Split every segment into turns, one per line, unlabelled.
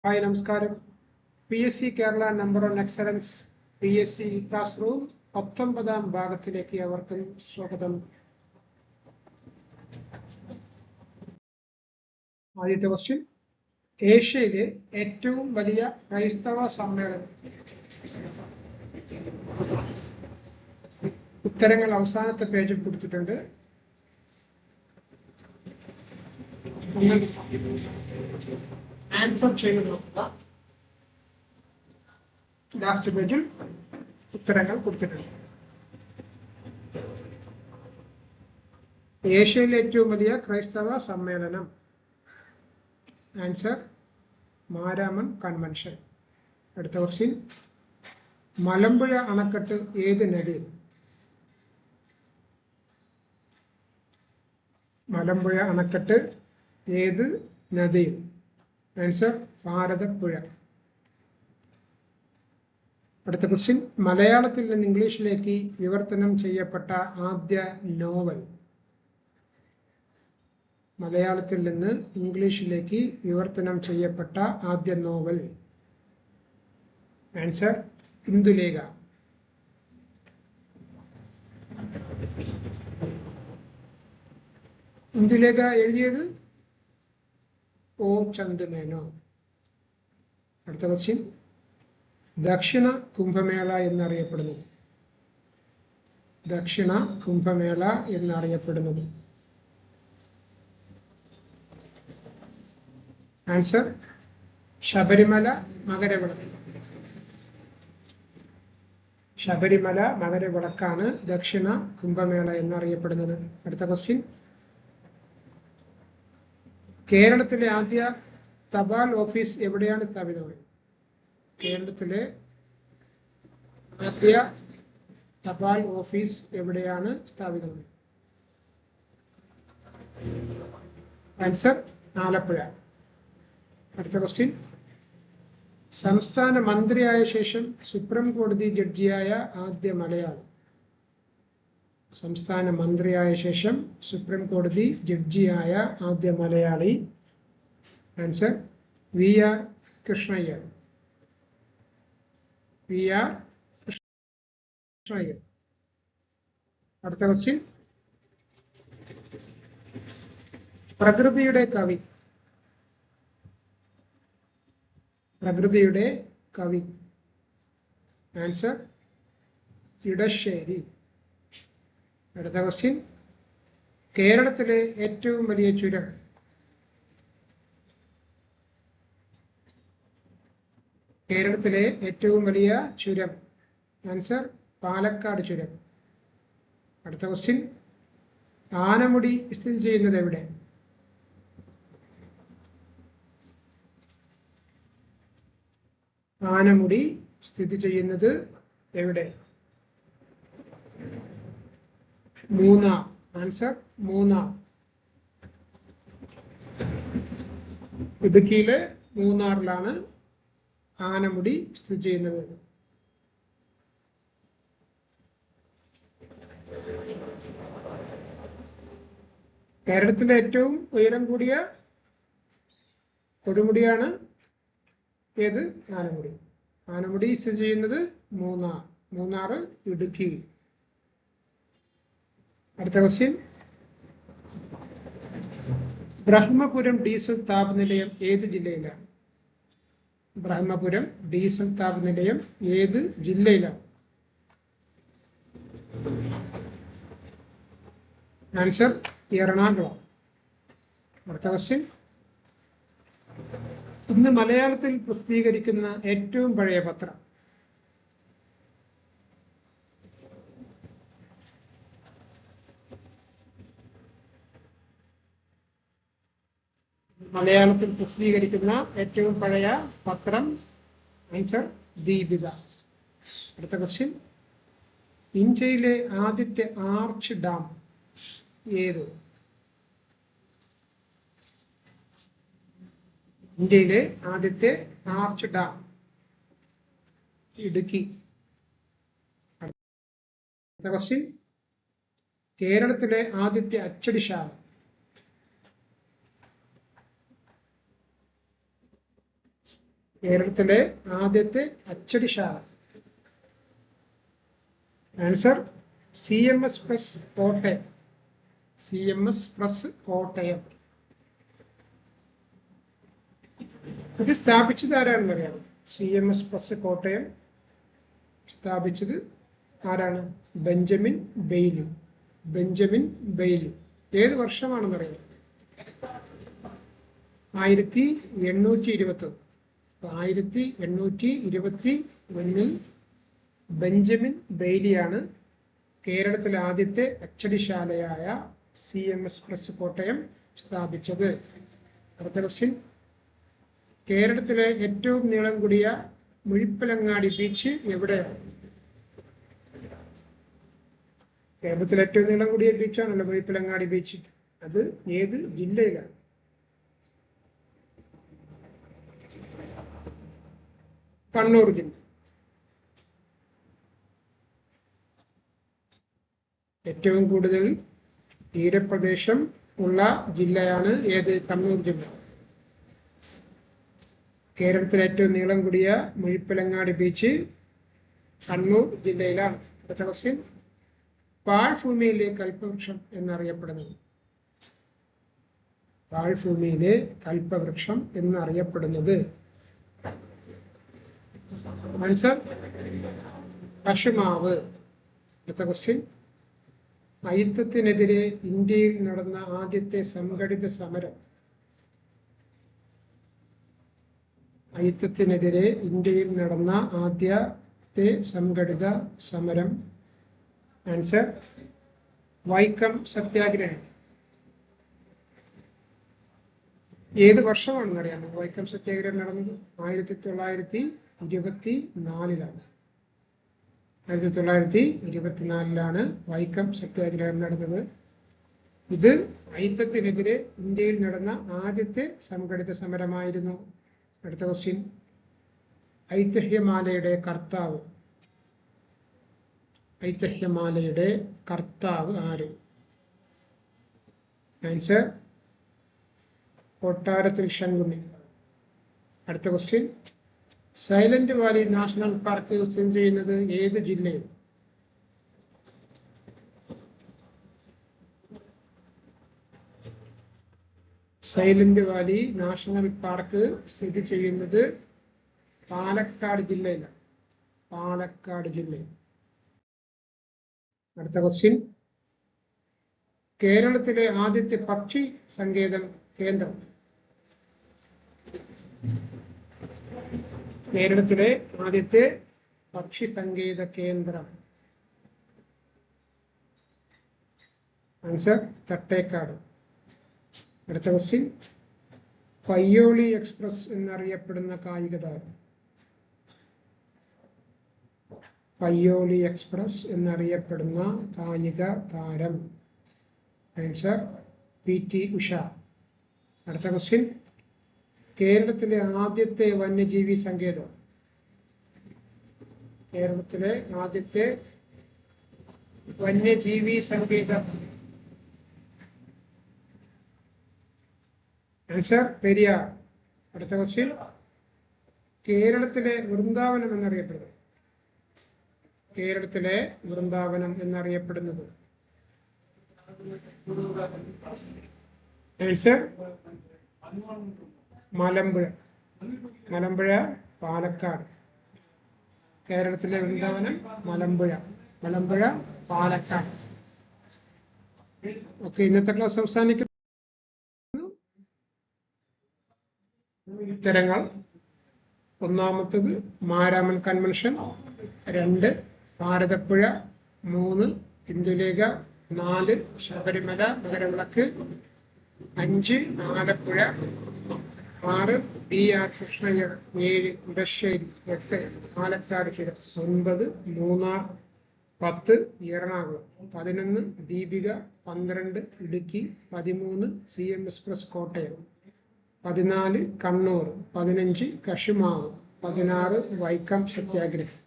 Hi നമസ്കാരം. PSC Kerala number on excellence PSC class room 19ാം ഭാഗത്തിലേക്ക് അവർക്കും സ്വാഗതം. ആദ്യത്തെ ക്വസ്റ്റ്യൻ, ഏഷ്യയിലെ ഏറ്റവും വലിയ ക്രൈസ്തവ സമ്മേളനം. ഉത്തരങ്ങൾ അവസാനത്തെ പേജിൽ കൊടുത്തിട്ടുണ്ട്. ആൻസർ ചെയ്ത് നോക്കുക. ലാസ്റ്റ് പേജിൽ ഉത്തരങ്ങൾ കൊടുത്തിട്ടുണ്ട്. ഏഷ്യയിലെ ഏറ്റവും വലിയ ക്രൈസ്തവ സമ്മേളനം. Answer Maramon convention. അടുത്ത ക്വസ്റ്റ്യൻ, മലമ്പുഴ അണക്കെട്ട് ഏത് നദിയിൽ? മലമ്പുഴ അണക്കെട്ട് ഏത് നദിയിൽ? ആൻസർ ഭാരതപ്പുഴ. അടുത്ത ക്വസ്റ്റ്യൻ, മലയാളത്തിൽ നിന്ന് ഇംഗ്ലീഷിലേക്ക് വിവർത്തനം ചെയ്യപ്പെട്ട ആദ്യ നോവൽ. മലയാളത്തിൽ നിന്ന് ഇംഗ്ലീഷിലേക്ക് വിവർത്തനം ചെയ്യപ്പെട്ട ആദ്യ നോവൽ. ആൻസർ ഇന്ദുലേഖ. ഇന്ദുലേഖ എഴുതിയത് O. ചന്ദമേനോൻ. അടുത്ത ക്വസ്റ്റ്യൻ, ദക്ഷിണ കുംഭമേള എന്നറിയപ്പെടുന്നത്. ദക്ഷിണ കുംഭമേള എന്നറിയപ്പെടുന്നത്. ആൻസർ ശബരിമല മകരവിളക്ക്. ശബരിമല മകരവിളക്കാണ് ദക്ഷിണ കുംഭമേള എന്നറിയപ്പെടുന്നത്. അടുത്ത ക്വസ്റ്റ്യൻ, കേരളത്തിലെ ആദ്യ തപാൽ ഓഫീസ് എവിടെയാണ് സ്ഥാപിതമായത്? കേരളത്തിലെ ആദ്യ തപാൽ ഓഫീസ് എവിടെയാണ് സ്ഥാപിതമായത്? ആൻസർ ആലപ്പുഴ. അടുത്ത ക്വസ്റ്റ്യൻ, സംസ്ഥാന മന്ത്രിയായ ശേഷം സുപ്രീം കോടതി ജഡ്ജിയായ ആദ്യ മലയാളി. സംസ്ഥാന മന്ത്രിയായ ശേഷം സുപ്രീം കോടതി ജഡ്ജിയായ ആദ്യ Malayali. Answer VR Krishna Iyer. VR Krishna Iyer. അടുത്ത ക്വസ്റ്റ്യൻ, പ്രകൃതിയുടെ കവി. പ്രകൃതിയുടെ കവി. ആൻസർ ഇടശ്ശേരി. അടുത്ത ക്വസ്റ്റ്യൻ, കേരളത്തിലെ ഏറ്റവും വലിയ ചുരം. കേരളത്തിലെ ഏറ്റവും വലിയ ചുരം. ആൻസർ പാലക്കാട് ചുരം. അടുത്ത ക്വസ്റ്റ്യൻ, ആനമുടി സ്ഥിതി ചെയ്യുന്നത് എവിടെ? ആനമുടി സ്ഥിതി ചെയ്യുന്നത് എവിടെ? മൂന്നാർ. ആൻസർ മൂന്നാർ. ഇടുക്കിയിലെ മൂന്നാറിലാണ് ആനമുടി സ്ഥിതി ചെയ്യുന്നത്. കേരളത്തിലെ ഏറ്റവും ഉയരം കൂടിയ കൊടുമുടിയാണ് ഏത്? ആനമുടി. ആനമുടി സ്ഥിതി ചെയ്യുന്നത് മൂന്നാർ. മൂന്നാർ ഇടുക്കി. അടുത്ത ക്വസ്റ്റ്യൻ, ബ്രഹ്മപുരം ഡീസൽ താപനിലയം ഏത് ജില്ലയിലാണ്? ബ്രഹ്മപുരം ഡീസൽ താപനിലയം ഏത് ജില്ലയിലാണ്? ആൻസർ എറണാകുളം. അടുത്ത ക്വസ്റ്റ്യൻ, ഇന്ന് മലയാളത്തിൽ പ്രസിദ്ധീകരിക്കുന്ന ഏറ്റവും പഴയ പത്രം. മലയാളത്തിൽ പ്രസിദ്ധീകരിക്കുന്ന ഏറ്റവും പഴയ പത്രം. ആൻസർ ദീപിക. അടുത്ത ക്വസ്റ്റ്യൻ, ഇന്ത്യയിലെ ആദ്യത്തെ ആർച്ച് ഡാം ഏത്? ഇന്ത്യയിലെ ആദ്യത്തെ ആർച്ച് ഡാം ഇടുക്കി. അടുത്ത ക്വസ്റ്റ്യൻ, കേരളത്തിലെ ആദ്യത്തെ അച്ചടിശാല. കേരളത്തിലെ ആദ്യത്തെ അച്ചടിശാല. Answer CMS press Kottayam. CMS press Kottayam. ഇത് സ്ഥാപിച്ചത് ആരാണെന്ന് അറിയാമോ? CMS പ്രസ് കോട്ടയം സ്ഥാപിച്ചത് ആരാണ്? Benjamin Bailey. Benjamin Bailey. ഏത് വർഷമാണെന്നറിയാമോ? 1821. 1821 ബെഞ്ചമിൻ ബെയ്ലിയാണ് കേരളത്തിലെ ആദ്യത്തെ അച്ചടിശാലയായ CMS പ്രസ് കോട്ടയം സ്ഥാപിച്ചത്. അടുത്ത ക്വസ്റ്റ്യൻ. കേരളത്തിലെ ഏറ്റവും നീളം കൂടിയ മുഴുപ്പിലങ്ങാടി ബീച്ച് എവിടെയാണ്? കേരളത്തിലെ ഏറ്റവും നീളം കൂടിയ ബീച്ചാണല്ലോ മുഴുപ്പിലങ്ങാടി ബീച്ച്. അത് ഏത് ജില്ലയിലാണ്? കണ്ണൂർ ജില്ല. ഏറ്റവും കൂടുതൽ തീരപ്രദേശം ഉള്ള ജില്ലയാണ് ഏത്? കണ്ണൂർ ജില്ല. കേരളത്തിലെ ഏറ്റവും നീളം കൂടിയ മുഴുപ്പിലങ്ങാടി ബീച്ച് കണ്ണൂർ ജില്ലയിലാണ്. അടുത്ത ക്വസ്റ്റ്യൻ. പാഴ്ഭൂമിയിലെ കൽപ്പവൃക്ഷം എന്നറിയപ്പെടുന്നത്? പാഴ്ഭൂമിയിലെ കൽപ്പവൃക്ഷം എന്നറിയപ്പെടുന്നത്? ആൻസർ കശുമാവ്. അടുത്ത ക്വസ്റ്റ്യൻ. അയിത്തത്തിനെതിരെ ഇന്ത്യയിൽ നടന്ന ആദ്യത്തെ സംഘടിത സമരം? അയിത്തത്തിനെതിരെ ഇന്ത്യയിൽ നടന്ന ആദ്യത്തെ സംഘടിത സമരം? ആൻസർ വൈക്കം സത്യാഗ്രഹം. ഏത് വർഷമാണെന്നറിയാമോ വൈക്കം സത്യാഗ്രഹം നടന്നത്? 1924. 1924 വൈക്കം സത്യാഗ്രഹം നടന്നത്. ഇത് അയിത്തത്തിനെതിരെ ഇന്ത്യയിൽ നടന്ന ആദ്യത്തെ സംഘടിത സമരമായിരുന്നു. അടുത്ത ക്വസ്റ്റ്യൻ. ഐതിഹ്യമാലയുടെ കർത്താവ്? ഐതിഹ്യമാലയുടെ കർത്താവ് ആര്? ആൻസർ കൊട്ടാരത്തിൽ ശങ്കുണ്ണി. അടുത്ത question. Silent Valley national park സ്ഥിതി ചെയ്യുന്നത് ഏത് ജില്ലയിൽ? സൈലന്റ് വാലി നാഷണൽ പാർക്ക് സ്ഥിതി ചെയ്യുന്നത് പാലക്കാട് ജില്ലയിലാണ്. പാലക്കാട് ജില്ലയിൽ. അടുത്ത ക്വസ്റ്റ്യൻ. കേരളത്തിലെ ആദ്യത്തെ പക്ഷി സങ്കേതം കേന്ദ്രം? കേരളത്തിലെ ആദ്യത്തെ പക്ഷി സങ്കേത കേന്ദ്രം? ആൻസർ തട്ടേക്കാട്. അടുത്ത ക്വസ്റ്റ്യൻ. പയ്യോളി എക്സ്പ്രസ് എന്നറിയപ്പെടുന്ന കായിക താരം? പയ്യോളി എക്സ്പ്രസ് എന്നറിയപ്പെടുന്ന കായിക താരം? Answer PT Usha. അടുത്ത ക്വസ്റ്റ്യൻ. കേരളത്തിലെ ആദ്യത്തെ വന്യജീവി സങ്കേതം? കേരളത്തിലെ ആദ്യത്തെ വന്യജീവി സങ്കേതം? ആൻസർ പെരിയാർ. അടുത്ത ക്വസ്റ്റ്യൻ. കേരളത്തിലെ വൃന്ദാവനം എന്നറിയപ്പെടുന്നത്? കേരളത്തിലെ വൃന്ദാവനം എന്നറിയപ്പെടുന്നത്? ആൻസർ മലമ്പുഴ. മലമ്പുഴ പാലക്കാട്. കേരളത്തിലെ വൃന്ദാവനം മലമ്പുഴ. മലമ്പുഴ പാലക്കാട്. ഓക്കെ, ഇന്നത്തെ ക്ലാസ് അവസാനിക്കുന്നു. ഉത്തരങ്ങൾ: ഒന്നാമത്തത് മാരാമൻ കൺവെൻഷൻ, 2 ഭാരതപ്പുഴ, 3 ഇന്ദുലേഖ, 4 ശബരിമല മകരവിളക്ക്, 5 ആലപ്പുഴ, 6 BR കൃഷ്ണയ്യർ, 7 ഇടശ്ശേരി, 8 പാലക്കാട് ചുരം, 9 മൂന്നാർ, 10 എറണാകുളം, 11 ദീപിക, 12 ഇടുക്കി, 13 CMS പ്രസ് കോട്ടയം, 14 കണ്ണൂർ, 15 കശുമാവ്, 16 വൈക്കം സത്യാഗ്രഹം,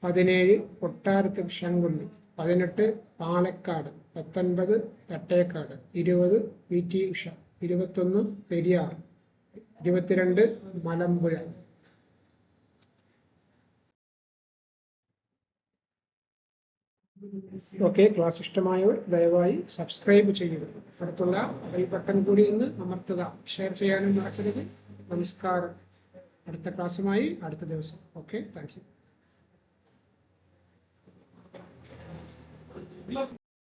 17 കൊട്ടാരത്തിൽ Sankunni, 18 Palakkad, 19 Thattekkad, 20 PT Usha, 21 Periyar, 22 Malampuzha, okay, class ഇഷ്ടമായവർ ദയവായി സബ്സ്ക്രൈബ് ചെയ്യുക. അടുത്തുള്ള ബെൽ ബട്ടൺ കൂടി ഒന്ന് അമർത്തുക. ഷെയർ ചെയ്യാനും മറക്കരുത്. നമസ്കാരം. അടുത്ത ക്ലാസ്സുമായി അടുത്ത ദിവസം. Okay, thank you.